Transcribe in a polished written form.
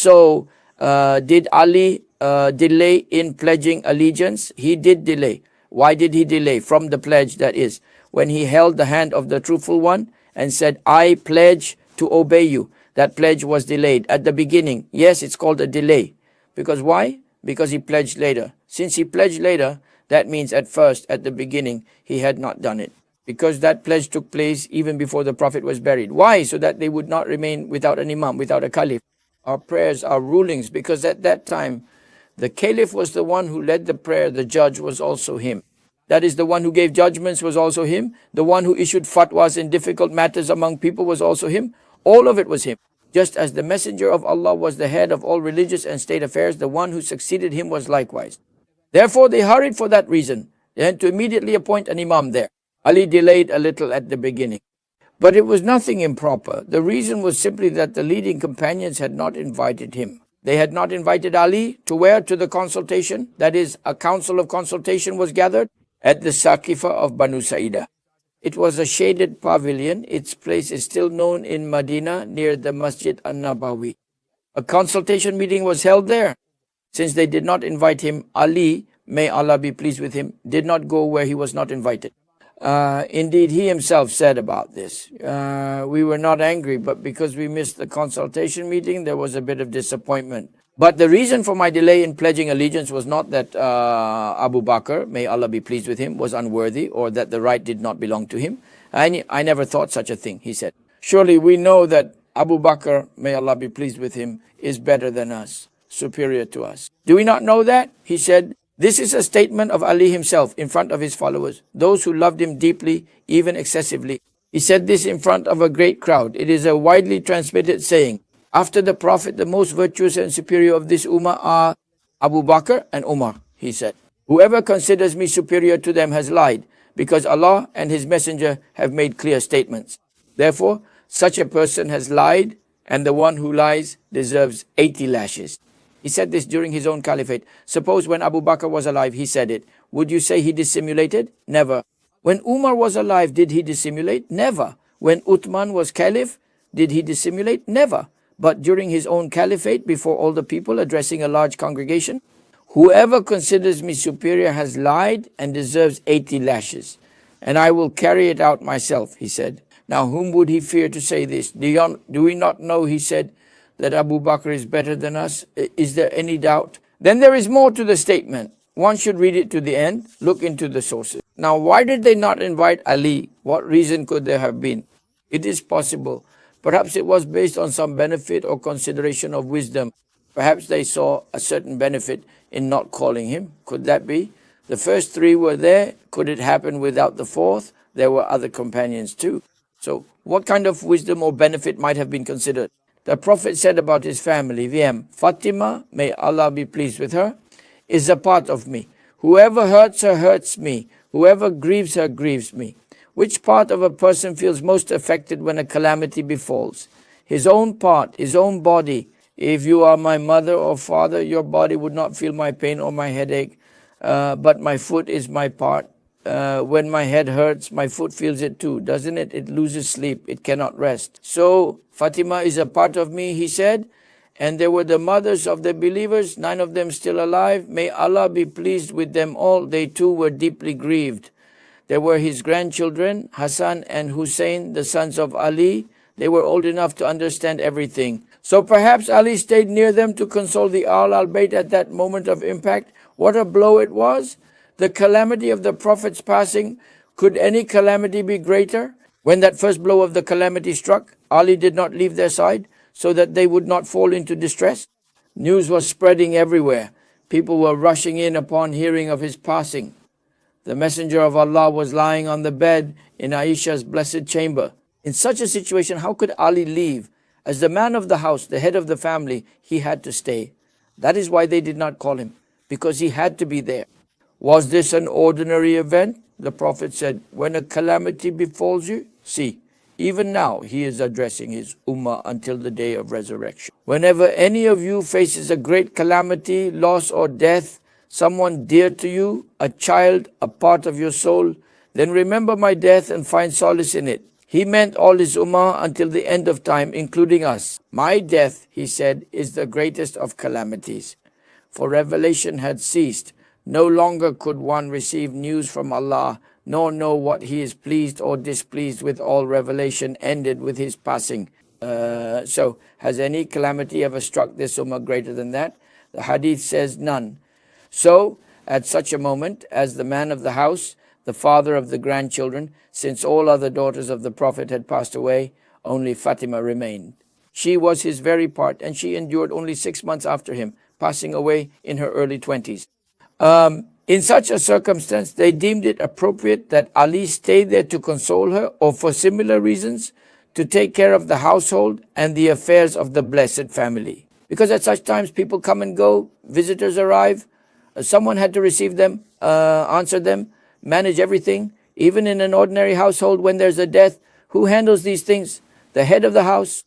So did Ali delay in pledging allegiance? He did delay. Why did he delay? From the pledge, that is, when he held the hand of the truthful one and said, I pledge to obey you. That pledge was delayed at the beginning. Yes, it's called a delay. Because why? Because he pledged later. Since he pledged later, that means at first, at the beginning, he had not done it. Because that pledge took place even before the Prophet was buried. Why? So that they would not remain without an imam, without a caliph. Our prayers, our rulings, because at that time, the caliph was the one who led the prayer, the judge was also him. That is, the one who gave judgments was also him. The one who issued fatwas in difficult matters among people was also him. All of it was him. Just as the messenger of Allah was the head of all religious and state affairs, the one who succeeded him was likewise. Therefore, they hurried for that reason, and to immediately appoint an imam there. Ali delayed a little at the beginning. But it was nothing improper. The reason was simply that the leading companions had not invited him. They had not invited Ali to where? To the consultation. That is, a council of consultation was gathered at the Saqifa of Banu Sa'idah. It was a shaded pavilion. Its place is still known in Medina near the Masjid An-Nabawi. A consultation meeting was held there. Since they did not invite him, Ali, may Allah be pleased with him, did not go where he was not invited. Indeed, he himself said about this, we were not angry, but because we missed the consultation meeting, there was a bit of disappointment. But the reason for my delay in pledging allegiance was not that Abu Bakr, may Allah be pleased with him, was unworthy or that the right did not belong to him. I never thought such a thing, he said. Surely we know that Abu Bakr, may Allah be pleased with him, is better than us, superior to us. Do we not know that? He said, this is a statement of Ali himself in front of his followers, those who loved him deeply, even excessively. He said this in front of a great crowd. It is a widely transmitted saying. After the Prophet, the most virtuous and superior of this ummah are Abu Bakr and Umar, he said. Whoever considers me superior to them has lied, because Allah and His Messenger have made clear statements. Therefore, such a person has lied, and the one who lies deserves 80 lashes. He said this during his own caliphate. Suppose when Abu Bakr was alive, he said it. Would you say he dissimulated? Never. When Umar was alive, did he dissimulate? Never. When Uthman was caliph, did he dissimulate? Never. But during his own caliphate, before all the people, addressing a large congregation, whoever considers me superior has lied and deserves 80 lashes. And I will carry it out myself, he said. Now whom would he fear to say this? Do we not know, he said, that Abu Bakr is better than us? Is there any doubt? Then there is more to the statement. One should read it to the end, look into the sources. Now why did they not invite Ali? What reason could there have been? It is possible. Perhaps it was based on some benefit or consideration of wisdom. Perhaps they saw a certain benefit in not calling him. Could that be? The first three were there. Could it happen without the fourth? There were other companions too. So what kind of wisdom or benefit might have been considered? The Prophet said about his family, VM, Fatima, may Allah be pleased with her, is a part of me. Whoever hurts her hurts me. Whoever grieves her grieves me. Which part of a person feels most affected when a calamity befalls? His own part, his own body. If you are my mother or father, your body would not feel my pain or my headache, but my foot is my part. When my head hurts, my foot feels it too, doesn't it? It loses sleep, it cannot rest. So Fatima is a part of me, he said, and there were the mothers of the believers, 9 of them still alive. May Allah be pleased with them all. They too were deeply grieved. There were his grandchildren, Hassan and Hussein, the sons of Ali. They were old enough to understand everything. So perhaps Ali stayed near them to console the Ahl al-Bayt at that moment of impact. What a blow it was! The calamity of the Prophet's passing. Could any calamity be greater? When that first blow of the calamity struck, Ali did not leave their side so that they would not fall into distress. News was spreading everywhere. People were rushing in upon hearing of his passing. The Messenger of Allah was lying on the bed in Aisha's blessed chamber. In such a situation, how could Ali leave? As the man of the house, the head of the family, he had to stay. That is why they did not call him, because he had to be there. Was this an ordinary event? The Prophet said, when a calamity befalls you, see, even now he is addressing his ummah until the day of resurrection. Whenever any of you faces a great calamity, loss or death, someone dear to you, a child, a part of your soul, then remember my death and find solace in it. He meant all his ummah until the end of time, including us. My death, he said, is the greatest of calamities. For revelation had ceased. No longer could one receive news from Allah, nor know what he is pleased or displeased with. All revelation ended with his passing. So, has any calamity ever struck this ummah greater than that? The hadith says none. So, at such a moment, as the man of the house, the father of the grandchildren, since all other daughters of the Prophet had passed away, only Fatima remained. She was his very part, and she endured only 6 months after him, passing away in her early 20s. In such a circumstance, they deemed it appropriate that Ali stay there to console her, or for similar reasons, to take care of the household and the affairs of the blessed family. Because at such times, people come and go, visitors arrive, someone had to receive them, answer them, manage everything. Even in an ordinary household, when there's a death, who handles these things? The head of the house.